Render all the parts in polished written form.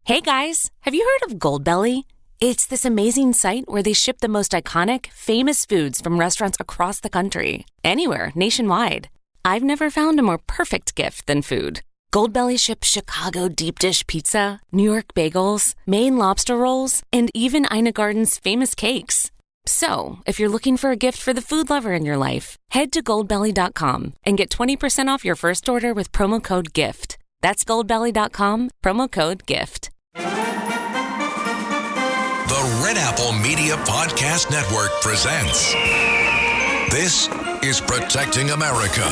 Hey guys, have you heard of Goldbelly? It's this amazing site where they ship the most iconic, famous foods from restaurants across the country, anywhere, nationwide. I've never found a more perfect gift than food. Goldbelly ships Chicago deep dish pizza, New York bagels, Maine lobster rolls, and even Ina Garden's famous cakes. So, if you're looking for a gift for the food lover in your life, head to goldbelly.com and get 20% off your first order with promo code GIFT. That's goldbelly.com, promo code GIFT. The Red Apple Media Podcast Network presents This is Protecting America.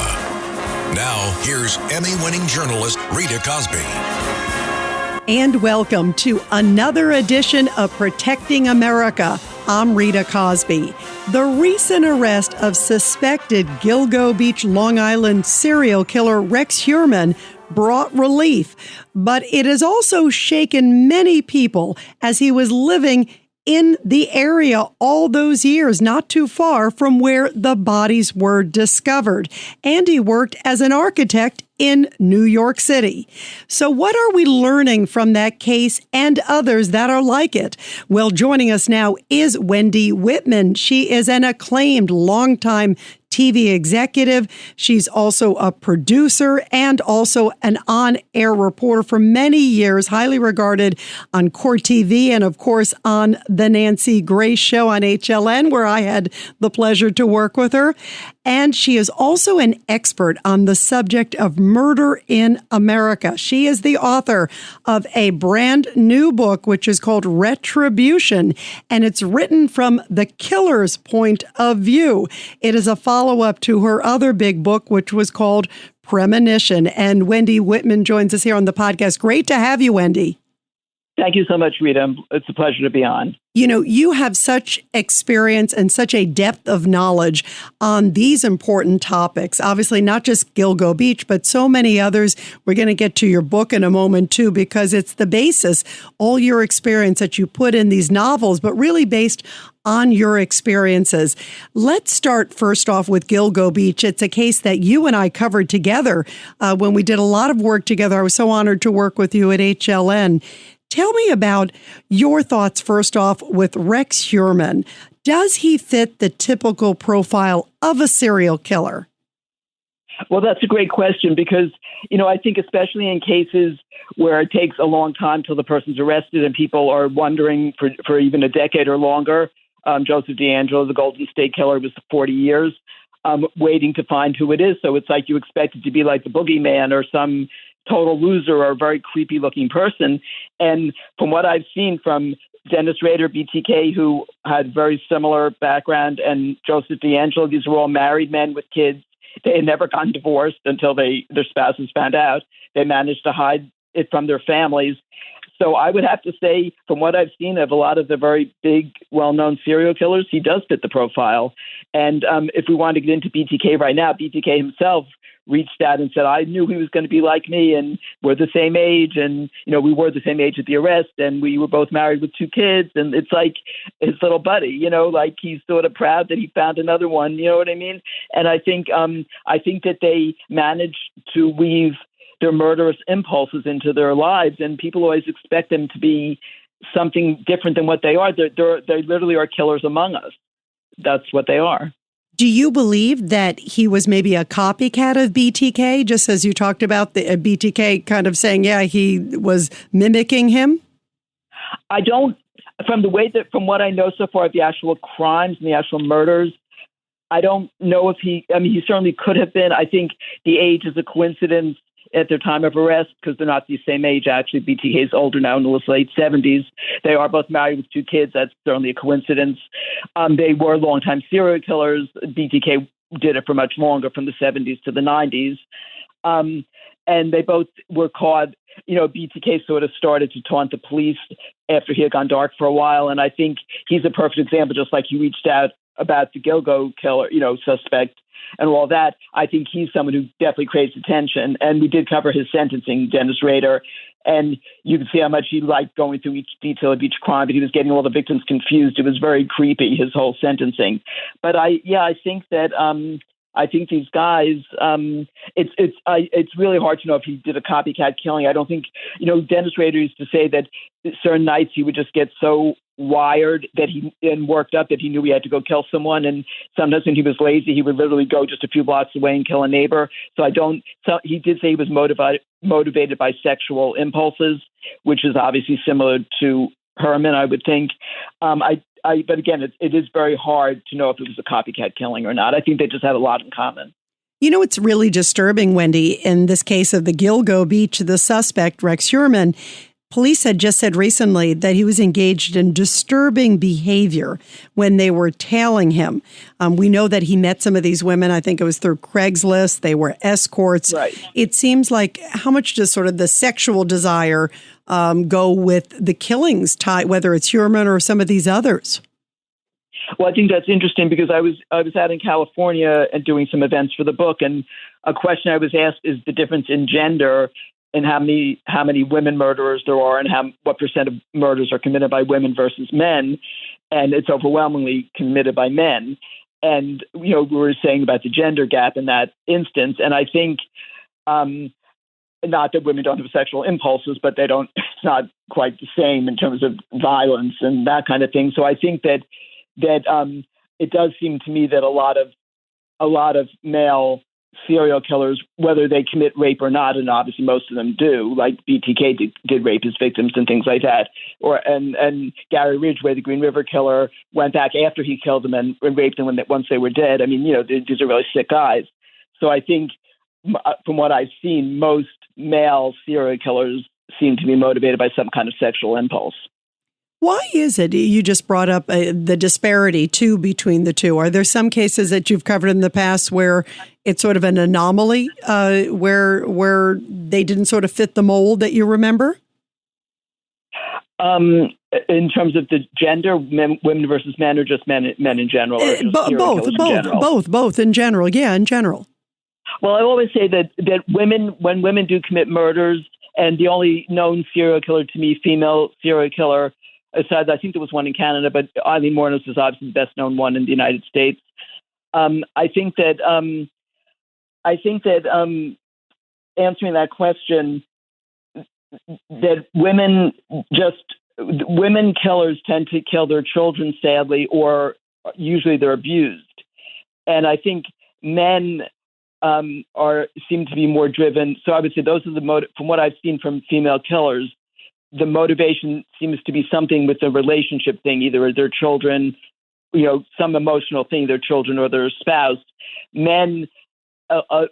Now, here's Emmy-winning journalist Rita Cosby. And welcome to another edition of Protecting America. I'm Rita Cosby. The recent arrest of suspected Gilgo Beach, Long Island serial killer Rex Heuermann brought relief, but it has also shaken many people as he was living in the area all those years, not too far from where the bodies were discovered. And he worked as an architect in New York City. So what are we learning from that case and others that are like it? Well, joining us now is Wendy Whitman. She is an acclaimed longtime TV executive. She's also a producer and also an on-air reporter for many years, highly regarded on Court TV and, of course, on The Nancy Grace Show on HLN, where I had the pleasure to work with her. And she is also an expert on the subject of murder in America. She is the author of a brand new book, which is called Retribution, and it's written from the killer's point of view. It is a follow-up to her other big book, which was called Premonition. And Wendy Whitman joins us here on the podcast. Great to have you, Wendy. Thank you so much, Rita. It's a pleasure to be on. You know, you have such experience and such a depth of knowledge on these important topics. Obviously, not just Gilgo Beach, but so many others. We're going to get to your book in a moment, too, because it's the basis, all your experience that you put in these novels, but really based on your experiences. Let's start first off with Gilgo Beach. It's a case that you and I covered together when we did a lot of work together. I was so honored to work with you at HLN. Tell me about your thoughts first off with Rex Heuermann. Does he fit the typical profile of a serial killer? Well, that's a great question because, I think especially in cases where it takes a long time till the person's arrested and people are wondering for even a decade or longer. Joseph DeAngelo, the Golden State Killer, was 40 years waiting to find who it is. So it's like you expect it to be like the boogeyman or some total loser or a very creepy looking person. And from what I've seen from Dennis Rader, BTK, who had very similar background, and Joseph DeAngelo, these were all married men with kids. They had never gotten divorced until their spouses found out. They managed to hide it from their families. So I would have to say, from what I've seen of a lot of the very big, well-known serial killers, he does fit the profile. And if we want to get into BTK right now, BTK himself reached out and said, I knew he was going to be like me, and we're the same age, and we were the same age at the arrest, and we were both married with 2 kids, and it's like his little buddy, like he's sort of proud that he found another one, you know what I mean? And I think that they managed to weave their murderous impulses into their lives, and people always expect them to be something different than what they are. They literally are killers among us. That's what they are. Do you believe that he was maybe a copycat of BTK, just as you talked about the BTK kind of saying, yeah, he was mimicking him? I don't, from what I know so far of the actual crimes and the actual murders, I don't know if he certainly could have been. I think the age is a coincidence at their time of arrest because they're not the same age. Actually, BTK is older now, in his late 70s. They are both married with 2 kids. That's certainly a coincidence. They were longtime serial killers. BTK did it for much longer, from the 70s to the 90s. And they both were caught. BTK sort of started to taunt the police after he had gone dark for a while. And I think he's a perfect example, just like you reached out about the Gilgo killer, suspect and all that. I think he's someone who definitely creates attention. And we did cover his sentencing, Dennis Rader, and you can see how much he liked going through each detail of each crime, but he was getting all the victims confused. It was very creepy, his whole sentencing. But I think that I think these guys, it's really hard to know if he did a copycat killing. I don't think, Dennis Rader used to say that certain nights he would just get so wired and worked up that he knew he had to go kill someone. And sometimes when he was lazy, he would literally go just a few blocks away and kill a neighbor. So he did say he was motivated by sexual impulses, which is obviously similar to Herman, I would think. But again, it is very hard to know if it was a copycat killing or not. I think they just had a lot in common. It's really disturbing, Wendy, in this case of the Gilgo Beach, the suspect, Rex Heuermann. Police had just said recently that he was engaged in disturbing behavior when they were tailing him. We know that he met some of these women. I think it was through Craigslist. They were escorts. Right. It seems like how much does sort of the sexual desire go with the killings, whether it's Heuermann or some of these others? Well, I think that's interesting because I was out in California and doing some events for the book, and a question I was asked is the difference in gender and how many women murderers there are, and what percent of murders are committed by women versus men, and it's overwhelmingly committed by men. And we were saying about the gender gap in that instance, and I think not that women don't have sexual impulses, but they don't. It's not quite the same in terms of violence and that kind of thing. So I think that it does seem to me that a lot of male serial killers, whether they commit rape or not, and obviously most of them do, like BTK did rape his victims and things like that, and Gary Ridgway, the Green River killer, went back after he killed them and raped them once they were dead. I mean, these are really sick guys. So I think from what I've seen, most male serial killers seem to be motivated by some kind of sexual impulse. Why is it? You just brought up the disparity, too, between the two. Are there some cases that you've covered in the past where it's sort of an anomaly, where they didn't sort of fit the mold that you remember? In terms of the gender, women versus men, or just men in general? Both in general. Yeah, in general. Well, I always say that when women do commit murders, and the only known serial killer to me, female serial killer, aside, I think there was one in Canada, but Eileen Mornos is obviously the best known one in the United States. I think that answering that question, that women killers tend to kill their children, sadly, or usually they're abused. And I think men seem to be more driven. So I would say those are from what I've seen from female killers, the motivation seems to be something with the relationship thing, either their children, some emotional thing, their children or their spouse. Men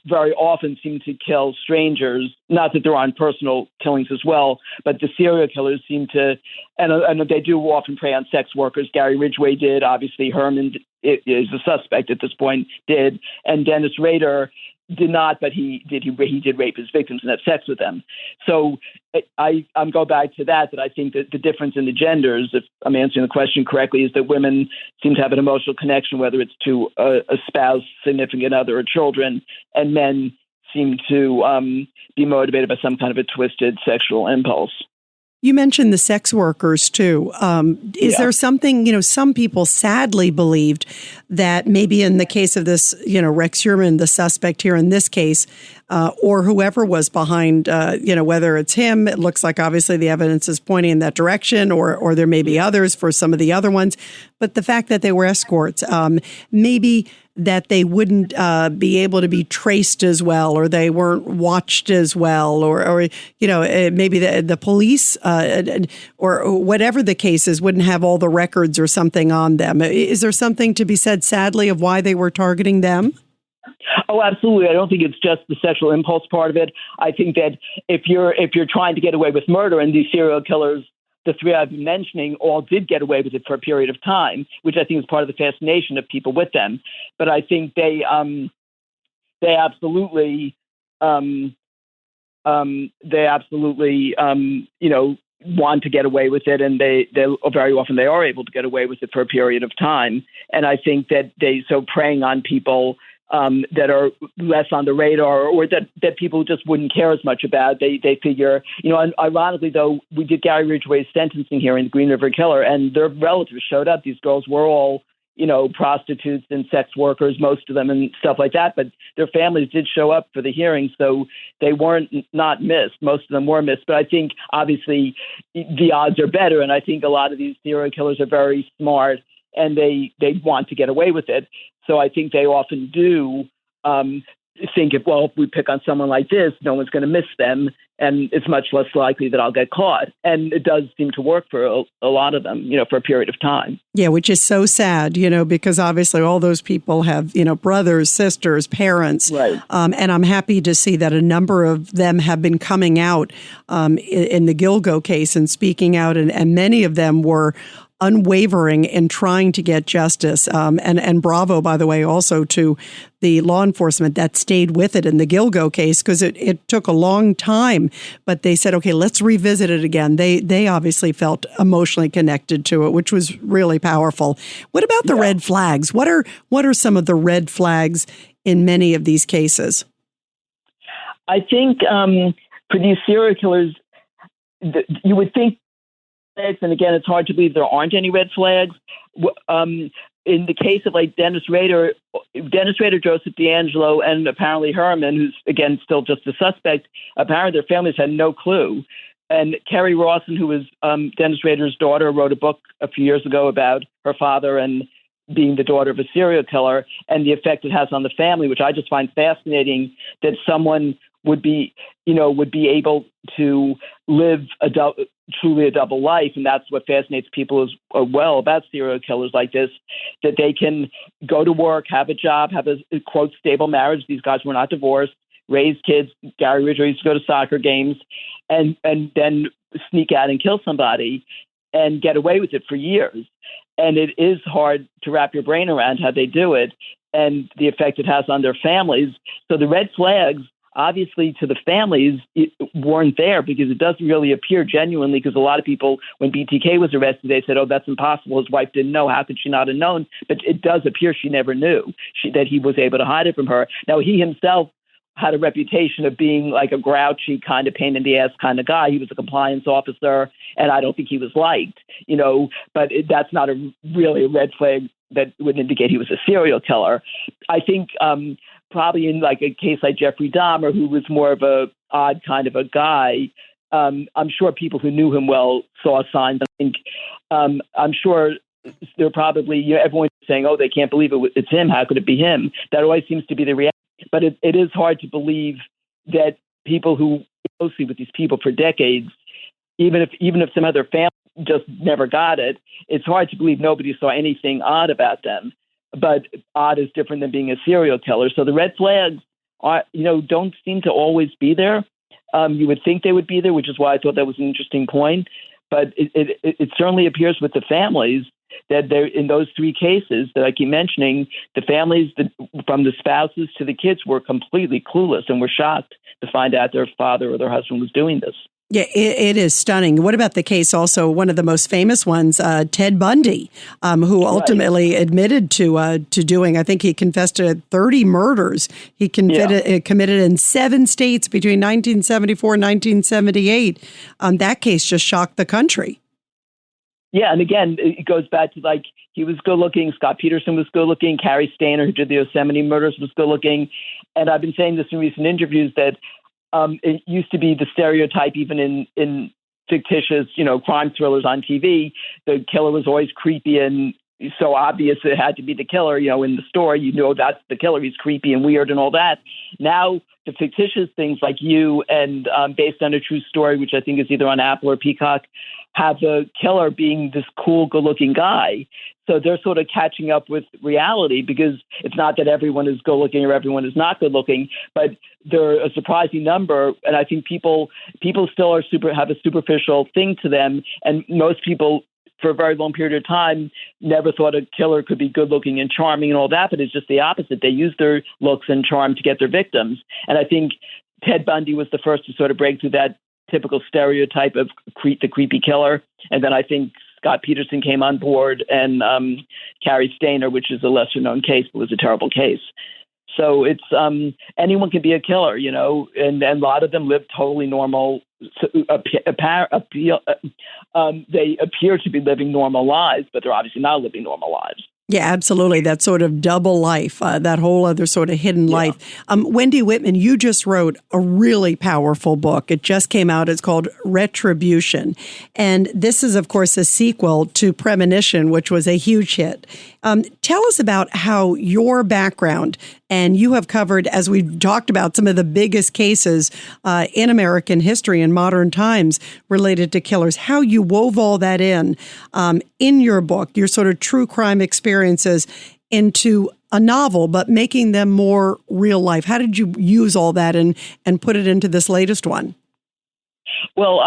very often seem to kill strangers, not that there aren't personal killings as well, but the serial killers seem to, and they do often prey on sex workers. Gary Ridgway did, obviously Herman is a suspect at this point, did, and Dennis Rader did not, but he did rape his victims and have sex with them. So I'm going back to that I think that the difference in the genders, if I'm answering the question correctly, is that women seem to have an emotional connection, whether it's to a spouse, significant other, or children, and men seem to be motivated by some kind of a twisted sexual impulse. You mentioned the sex workers, too. Is there something, some people sadly believed that maybe in the case of this, Rex Heuermann, the suspect here in this case, or whoever was behind, whether it's him, it looks like obviously the evidence is pointing in that direction, or there may be others for some of the other ones. But the fact that they were escorts, maybe that they wouldn't be able to be traced as well, or they weren't watched as well, or maybe the police or whatever the case is wouldn't have all the records or something on them. Is there something to be said, sadly, of why they were targeting them? Oh, absolutely. I don't think it's just the sexual impulse part of it. I think that if you're trying to get away with murder, and these serial killers, the three I've been mentioning, all did get away with it for a period of time, which I think is part of the fascination of people with them. But I think they absolutely want to get away with it, and they very often they are able to get away with it for a period of time. And I think that preying on people that are less on the radar, or that people just wouldn't care as much about. They figure, and ironically, though, we did Gary Ridgway's sentencing hearing, the Green River Killer, and their relatives showed up. These girls were all, prostitutes and sex workers, most of them, and stuff like that. But their families did show up for the hearings, so they weren't not missed. Most of them were missed. But I think, obviously, the odds are better. And I think a lot of these serial killers are very smart, and they want to get away with it. So I think they often do think if we pick on someone like this, no one's going to miss them, and it's much less likely that I'll get caught. And it does seem to work for a lot of them, for a period of time. Yeah, which is so sad, because obviously all those people have, brothers, sisters, parents. Right. And I'm happy to see that a number of them have been coming out in the Gilgo case and speaking out, and many of them were unwavering in trying to get justice. And bravo, by the way, also to the law enforcement that stayed with it in the Gilgo case, because it took a long time, but they said, okay, let's revisit it again. They obviously felt emotionally connected to it, which was really powerful. What about the red flags? What are some of the red flags in many of these cases? I think for these serial killers, you would think, and again, it's hard to believe there aren't any red flags. In the case of like Dennis Rader, Joseph D'Angelo, and apparently Herman, who's again still just a suspect, apparently their families had no clue. And Kerry Rawson, who was Dennis Rader's daughter, wrote a book a few years ago about her father and being the daughter of a serial killer and the effect it has on the family, which I just find fascinating, that someone would be able to live truly a double life. And that's what fascinates people as well about serial killers like this, that they can go to work, have a job, have a quote stable marriage. These guys were not divorced, raise kids. Gary Ridger used to go to soccer games and then sneak out and kill somebody and get away with it for years. And it is hard to wrap your brain around how they do it and the effect it has on their families. So the red flags, obviously, to the families, it weren't there because it doesn't really appear genuinely, because a lot of people, when BTK was arrested, they said, oh, that's impossible. His wife didn't know. How could she not have known? But it does appear she never knew that he was able to hide it from her. Now, he himself had a reputation of being like a grouchy kind of pain in the ass kind of guy. He was a compliance officer, and I don't think he was liked, but that's not really a red flag that would indicate he was a serial killer. I think probably in like a case like Jeffrey Dahmer, who was more of a odd kind of a guy, I'm sure people who knew him well saw signs. I think I'm sure they're probably, everyone's saying, oh, they can't believe it's him. How could it be him? That always seems to be the reaction. But it is hard to believe that people who work closely with these people for decades, even if some other family just never got it, it's hard to believe nobody saw anything odd about them. But odd is different than being a serial killer. So the red flags are, don't seem to always be there. You would think they would be there, which is why I thought that was an interesting point. But it certainly appears with the families that they're in those three cases that I keep mentioning, the families from the spouses to the kids were completely clueless and were shocked to find out their father or their husband was doing this. Yeah, it is stunning. What about the case also, one of the most famous ones, Ted Bundy, who ultimately admitted to doing, I think he confessed to 30 murders. He committed in 7 states between 1974 and 1978. That case just shocked the country. Yeah, and again, it goes back to like he was good looking. Scott Peterson was good looking. Carrie Stainer, who did the Yosemite murders, was good looking. And I've been saying this in recent interviews that it used to be the stereotype, even in fictitious, crime thrillers on TV. The killer was always creepy and so obvious it had to be the killer. In the story, that's the killer. He's creepy and weird and all that. Now, the fictitious things like You and based on a true story, which I think is either on Apple or Peacock, have the killer being this cool, good-looking guy. So they're sort of catching up with reality because it's not that everyone is good-looking or everyone is not good-looking, but they're a surprising number. And I think people still have a superficial thing to them, and most people, for a very long period of time, never thought a killer could be good looking and charming and all that, but it's just the opposite. They use their looks and charm to get their victims. And I think Ted Bundy was the first to sort of break through that typical stereotype of the creepy killer. And then I think Scott Peterson came on board, and Carrie Stainer, which is a lesser known case, but was a terrible case. So it's anyone can be a killer, and a lot of them live totally normal. They appear to be living normal lives, but they're obviously not living normal lives. Yeah, absolutely. That sort of double life, that whole other sort of hidden life. Wendy Whitman, you just wrote a really powerful book. It just came out. It's called Retribution. And this is, of course, a sequel to Premonition, which was a huge hit. Tell us about how your background, and you have covered, as we've talked about, some of the biggest cases in American history in modern times related to killers, how you wove all that in your book, your sort of true crime experiences into a novel, but making them more real life. How did you use all that and put it into this latest one? Well,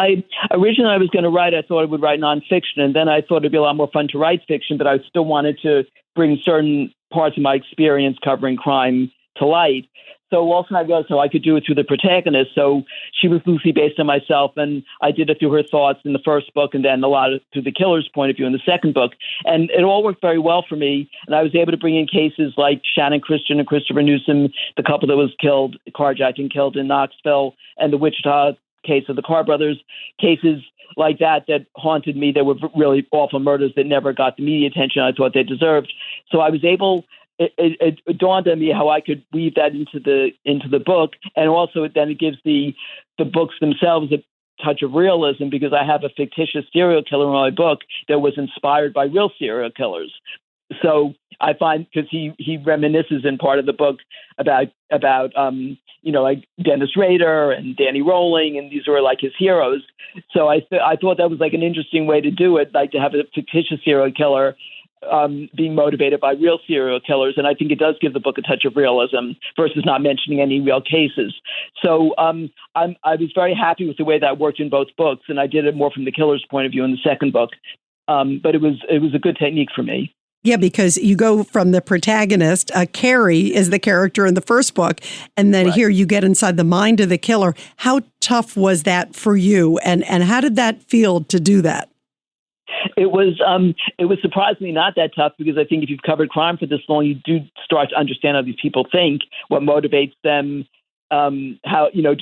originally I was going to write, I thought I would write nonfiction, and then I thought it'd be a lot more fun to write fiction, but I still wanted to bring certain parts of my experience covering crime to light. So also I realized how I could do it through the protagonist. So she was loosely based on myself, and I did it through her thoughts in the first book, and then a lot through the killer's point of view in the second book. And it all worked very well for me, and I was able to bring in cases like Shannon Christian and Christopher Newsom, the couple that was killed, carjacked and killed in Knoxville, and the Wichita case of the Carr brothers, cases like that haunted me. There were really awful murders that never got the media attention I thought they deserved. So I was able, it dawned on me how I could weave that into the book, and also then it gives the books themselves a touch of realism, because I have a fictitious serial killer in my book that was inspired by real serial killers. So I find, because he reminisces in part of the book about like Dennis Rader and Danny Rolling, and these were like his heroes. So I thought that was like an interesting way to do it, like to have a fictitious serial killer being motivated by real serial killers. And I think it does give the book a touch of realism versus not mentioning any real cases. So I was very happy with the way that worked in both books, and I did it more from the killer's point of view in the second book. But it was a good technique for me. Yeah, because you go from the protagonist, Carrie is the character in the first book, and then here you get inside the mind of the killer. How tough was that for you, and how did that feel to do that? It was surprisingly not that tough, because I think if you've covered crime for this long, you do start to understand how these people think, what motivates them, how you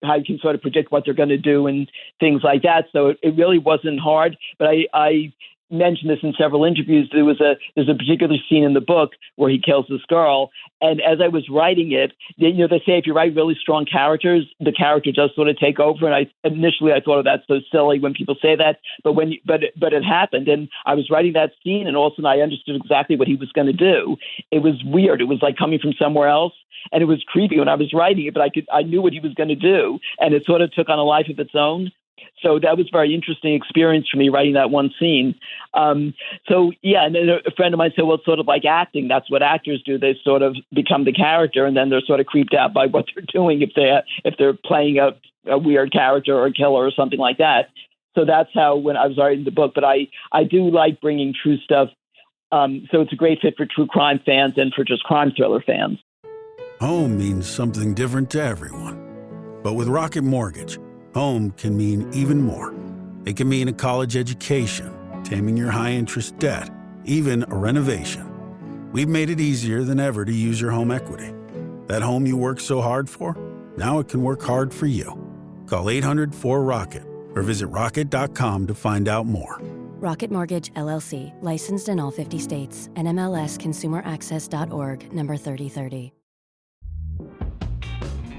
can sort of predict what they're going to do and things like that. So it really wasn't hard, but I mentioned this in several interviews. There's a particular scene in the book where he kills this girl, and as I was writing it, they say if you write really strong characters, the character does sort of take over. And initially I thought, oh, that's so silly when people say that, but it happened, and I was writing that scene, and all of a sudden I understood exactly what he was going to do. It was weird. It was like coming from somewhere else, and it was creepy when I was writing it, but I knew what he was going to do, and it sort of took on a life of its own. So that was a very interesting experience for me, writing that one scene. And then a friend of mine said, well, it's sort of like acting. That's what actors do. They sort of become the character, and then they're sort of creeped out by what they're doing if they're playing a weird character or a killer or something like that. So that's how, when I was writing the book. But I do like bringing true stuff. So it's a great fit for true crime fans and for just crime thriller fans. Home means something different to everyone. But with Rocket Mortgage, home can mean even more. It can mean a college education, taming your high-interest debt, even a renovation. We've made it easier than ever to use your home equity. That home you worked so hard for, now it can work hard for you. Call 800-4ROCKET or visit rocket.com to find out more. Rocket Mortgage, LLC, licensed in all 50 states, and MLSConsumerAccess.org, number 3030.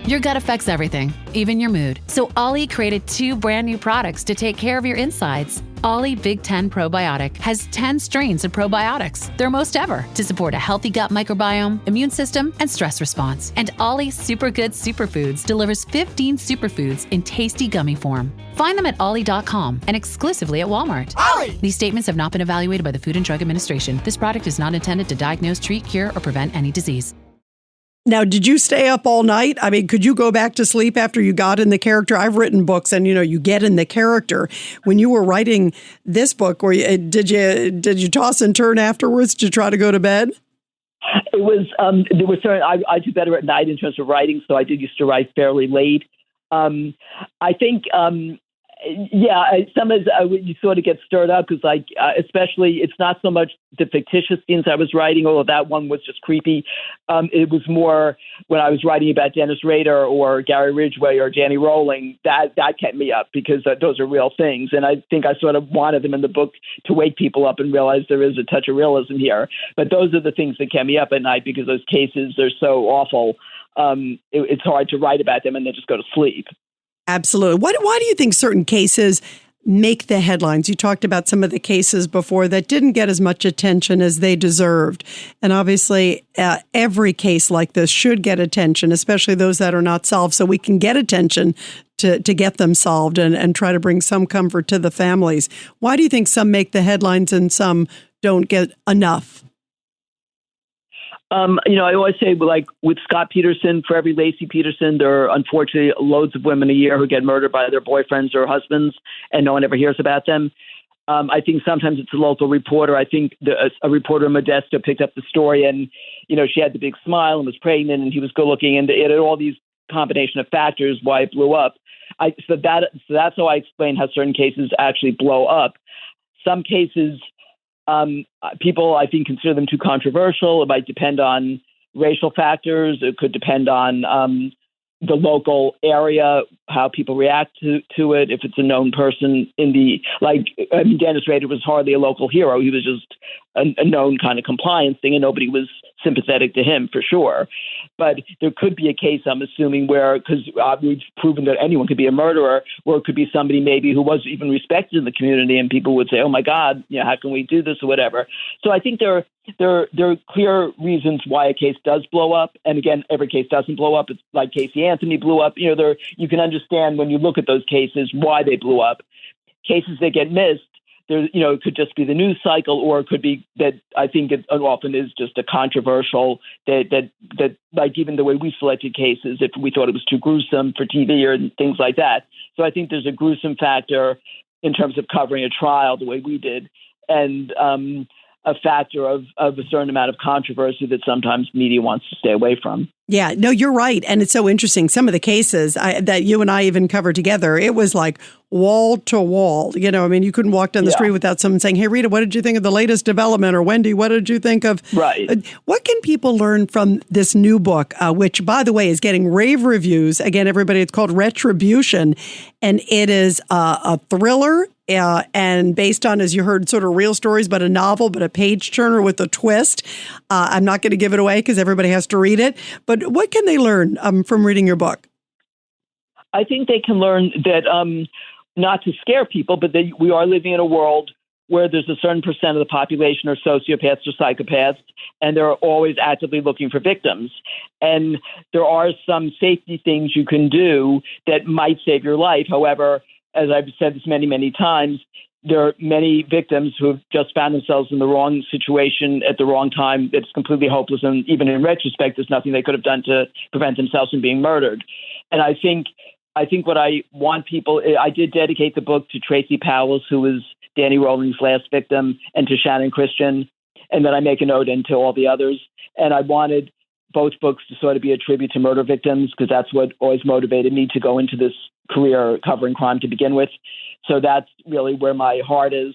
Your gut affects everything, even your mood. So Ollie created 2 brand new products to take care of your insides. Ollie Big 10 Probiotic has 10 strains of probiotics, their most ever, to support a healthy gut microbiome, immune system, and stress response. And Ollie Super Good Superfoods delivers 15 superfoods in tasty gummy form. Find them at ollie.com and exclusively at Walmart. Ollie! These statements have not been evaluated by the Food and Drug Administration. This product is not intended to diagnose, treat, cure, or prevent any disease. Now, did you stay up all night? I mean, could you go back to sleep after you got in the character? I've written books, and you get in the character. When you were writing this book, did you toss and turn afterwards to try to go to bed? It was there were certain I do better at night in terms of writing, so I used to write fairly late. I think Yeah, sometimes you sort of get stirred up because, especially, it's not so much the fictitious scenes I was writing, although that one was just creepy. It was more when I was writing about Dennis Rader or Gary Ridgway or Danny Rowling, that kept me up because those are real things. And I think I sort of wanted them in the book to wake people up and realize there is a touch of realism here. But those are the things that kept me up at night because those cases are so awful. It's hard to write about them and then just go to sleep. Absolutely. Why do you think certain cases make the headlines? You talked about some of the cases before that didn't get as much attention as they deserved. And obviously, every case like this should get attention, especially those that are not solved, so we can get attention to get them solved and try to bring some comfort to the families. Why do you think some make the headlines and some don't get enough? I always say, like with Scott Peterson, for every Lacey Peterson, there are unfortunately loads of women a year who get murdered by their boyfriends or husbands, and no one ever hears about them. I think sometimes it's a local reporter. I think a reporter in Modesto picked up the story, and she had the big smile and was pregnant, and he was good looking, and it had all these combination of factors why it blew up. So that's how I explain how certain cases actually blow up. Some cases. People, I think, consider them too controversial. It might depend on racial factors. It could depend on the local area, how people react to it. If it's a known person Dennis Rader was hardly a local hero. He was just a known kind of compliance thing, and nobody was sympathetic to him for sure. But there could be a case, I'm assuming, where, because we've proven that anyone could be a murderer, or it could be somebody maybe who was even respected in the community, and people would say, oh my God, how can we do this or whatever. So I think there are clear reasons why a case does blow up. And again, every case doesn't blow up. It's like Casey Anthony blew up. You can understand when you look at those cases why they blew up. Cases that get missed, it could just be the news cycle, or it could be that I think it often is just a controversial that like even the way we selected cases, if we thought it was too gruesome for TV or things like that. So I think there's a gruesome factor in terms of covering a trial the way we did, and a factor of a certain amount of controversy that sometimes media wants to stay away from. Yeah, no, you're right. And it's so interesting. Some of the cases that you and I even covered together, it was like wall to wall. You couldn't walk down the street without someone saying, hey, Rita, what did you think of the latest development? Or Wendy, what did you think of? Right. What can people learn from this new book, which, by the way, is getting rave reviews? Again, everybody, it's called Retribution. And it is a thriller and based on, as you heard, sort of real stories, but a novel, but a page turner with a twist. I'm not going to give it away because everybody has to read it. But what can they learn from reading your book? I think they can learn that not to scare people, but that we are living in a world where there's a certain percent of the population are sociopaths or psychopaths, and they're always actively looking for victims. And there are some safety things you can do that might save your life. However, as I've said this many, many times, there are many victims who have just found themselves in the wrong situation at the wrong time. It's completely hopeless. And even in retrospect, there's nothing they could have done to prevent themselves from being murdered. And I think what I want people, I did dedicate the book to Tracy Powles, who was Danny Rowling's last victim, and to Shannon Christian. And then I make a note into all the others. And I wanted both books to sort of be a tribute to murder victims, because that's what always motivated me to go into this career covering crime to begin with. So that's really where my heart is.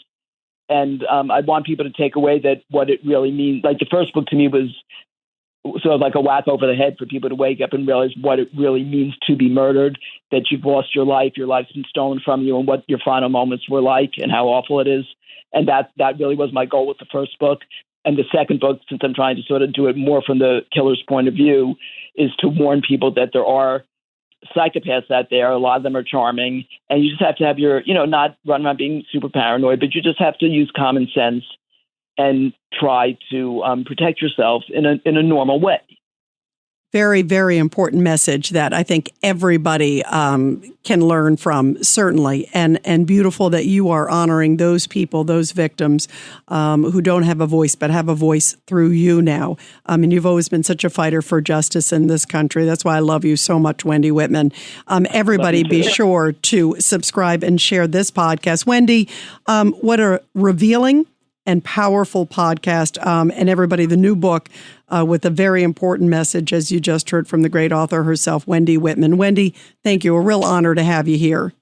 And I want people to take away that what it really means. Like the first book to me was sort of like a whack over the head for people to wake up and realize what it really means to be murdered, that you've lost your life's been stolen from you, and what your final moments were like and how awful it is. And that really was my goal with the first book. And the second book, since I'm trying to sort of do it more from the killer's point of view, is to warn people that there are psychopaths out there. A lot of them are charming, and you just have to have your, not run around being super paranoid, but you just have to use common sense and try to protect yourself in a normal way. Very, very important message that I think everybody can learn from, certainly. And beautiful that you are honoring those people, those victims who don't have a voice, but have a voice through you now. And you've always been such a fighter for justice in this country. That's why I love you so much, Wendy Whitman. Everybody be sure to subscribe and share this podcast. Wendy, what a revealing and powerful podcast. And everybody, the new book with a very important message, as you just heard from the great author herself, Wendy Whitman. Wendy, thank you. A real honor to have you here.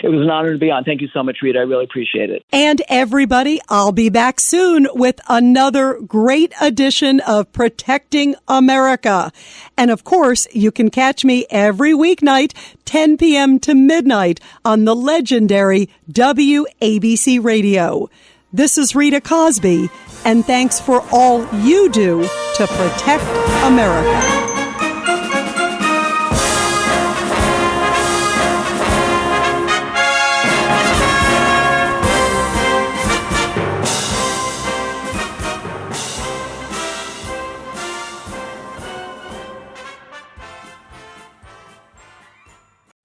It was an honor to be on. Thank you so much, Rita. I really appreciate it. And everybody, I'll be back soon with another great edition of Protecting America. And of course, you can catch me every weeknight, 10 p.m. to midnight on the legendary WABC Radio. This is Rita Cosby, and thanks for all you do to protect America.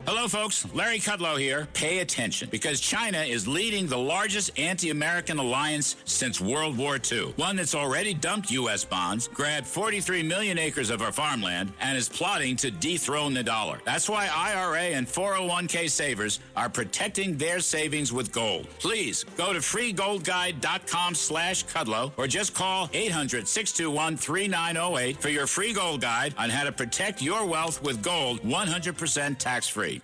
Hello, folks. Larry Kudlow here. Pay attention, because China is leading the largest anti-American alliance since World War II. One that's already dumped U.S. bonds, grabbed 43 million acres of our farmland, and is plotting to dethrone the dollar. That's why IRA and 401k savers are protecting their savings with gold. Please go to freegoldguide.com/Kudlow or just call 800-621-3908 for your free gold guide on how to protect your wealth with gold 100% tax-free.